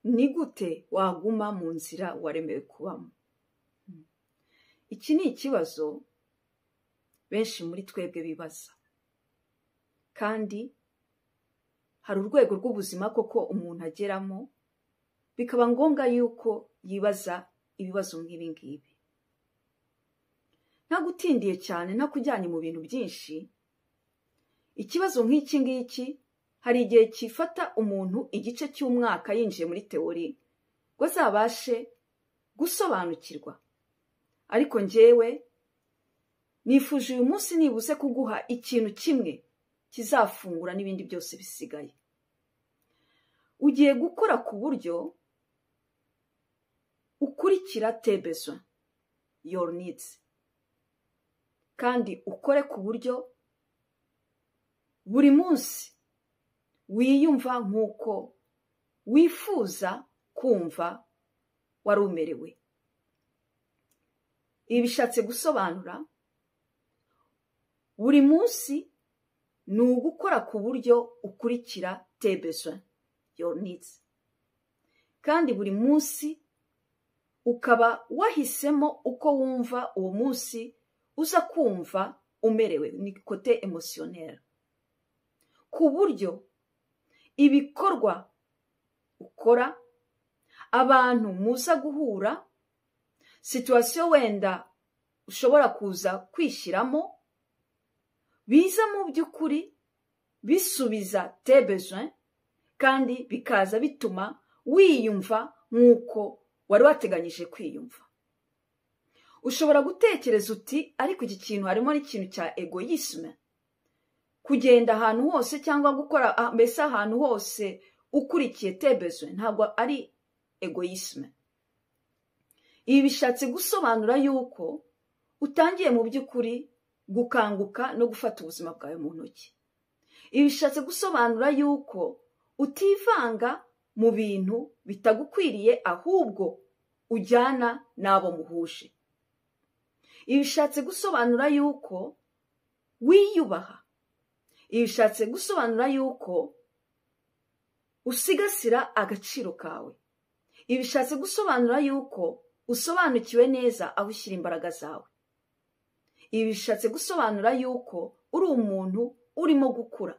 ni gute waguma mu nzira waremewe kubamo? Iki ni ikibazo benshi muri twebwe bibaza, kandi hari urwego rw'ubuzima koko umuntu ageramo bikaba ngombwa yuko yibaza ibibazo nk'ibi ngibi. Ntagutindiye cyane, ntakujyanye mu bintu byinshi, ikibazo nk'iki ngiki hari igihe kifata umuntu igice cy'umwaka yinjiye muri teori ngo azabashe gusobanukirwa. Ariko njyewe nifuje uyu munsi nibuze kuguha ikintu kimwe kizafungura n'ibindi byose bisigaye. Ugiye gukora ku buryo ukurikira tes besoins, your needs, kandi ukore ku buryo buri munsi wiyumva nk'uko wifuza kumva wari umerewe. Ibi bishatse gusobanura buri munsi ni ugukora ku buryo ukurikira tes besoins, your needs, kandi buri munsi ukaba wahisemo uko wumva uwo munsi uza kumva umerewe, ni kote emotionnel, ku buryo ibikorwa ukora, abantu muza guhura, situation wenda ushobora kuza kwishyiramo, biza mu by'ukuri bisubiza tes besoins, kandi bikaza bituma wiyumva nk'uko wari wateganyije kwiyumva. Ushobora gutekereza uti ariko iki kintu harimo n'ikintu cya egoisme, kugenda ahantu hose cyangwa gukora mbese ahantu hose ukurikiye tes besoins ntabwo ari egoisme. Ibi bishatse gusobanura yuko utangiye mu by'ukuri gukanguka no gufata ubuzima bwawe mu ntoki. Ibi bishatse gusobanura yuko utivanga mu bintu bitagukwiriye, ahubwo ujyana n'abo muhuje. Ibi bishatse gusobanura yuko wiyubaha. Ibi bishatse gusobanura yuko usigasira agaciro kawe. Ibi bishatse gusobanura yuko usobanukiwe neza aho ushyira imbaraga zawe. Ibi bishatse gusobanura yuko uri umuntu urimo gukura.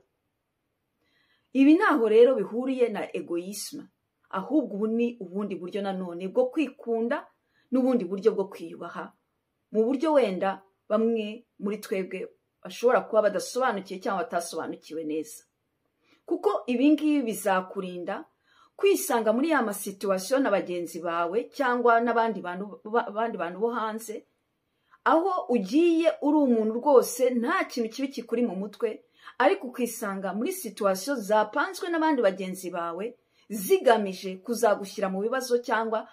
Ibi ntaho rero bihuriye na egoisme, ahubwo ubu ni ubundi buryo nanone bwo kwikunda n'ubundi buryo bwo kwiyubaha, mu buryo wenda bamwe muri twebwe bashobora kuba badasobanukiye cyangwa batasobanukiwe neza. Kuko ibi ngibi bizakurinda kwisanga muri ya masituwasiyo na bagenzi bawe cyangwa n'abandi bantu bo hanze, aho ugiye uri umuntu rwose nta kintu kibi kikuri mu mutwe, ariko ukisanga muri situwasiyo zapanzwe n'abandi bagenzi bawe zigamije kuzagushyira mu bibazo, cyangwa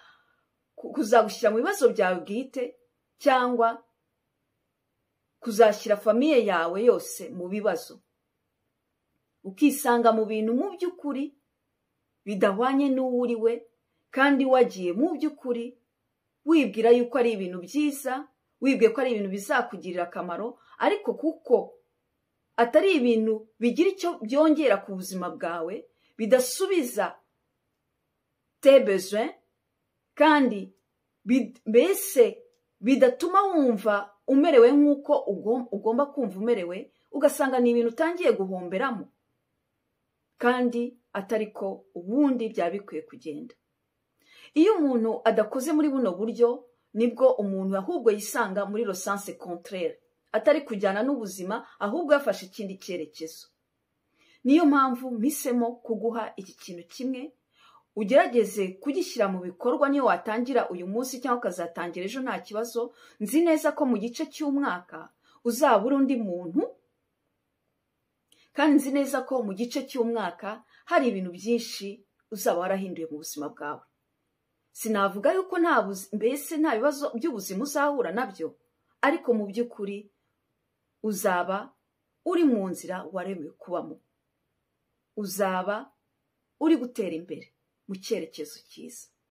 kuzagushyira mu bibazo byawe bwite, cyangwa kuzashyira famiye yawe yose mu bibazo. Ukisanga mu bintu mu by'ukuri bidahwanye n'uwo uri we, kandi wagiye mu by'ukuri wibwira yuko ari ibintu byiza, wibwiye ko ari ibintu bizakugirira akamaro, ariko kuko atari ibintu bigira icyo byongera ku buzima bwawe, bidasubiza tes besoins, kandi mbese bidatuma wumva umerewe nk'uko ugomba kumva umerewe, ugasanga ni ibintu utangiye guhomberamo, kandi atari ko ubundi byaba bikwiye kugenda. Iyo umuntu adakoze muri buno buryo, nibwo umuntu ahubwo yisanga muri le sens contraire, atari kujyana n'ubuzima, ahubwo yafashe ikindi cyerekezo. Niyo mpamvu mpisemo kuguha iki kintu kimwe, ugerageze kugishyira mu bikorwa. Niyo watangira uyu munsi cyangwa ukazatangira ejo nta kibazo, nzi neza ko mu gice cy'umwaka uzabura undi muntu, kandi nzi neza ko mu gice cy'umwaka hari ibintu byinshi uzaba warahinduye mu buzima bwawe. Sinavuga yuko mbese nta bibazo by'ubuzima uzahura nabyo, ariko mu by'ukuri uzaba uri mu nzira waremewe kubamo, uzaba uri gutera imbere mu cyerekezo cyiza.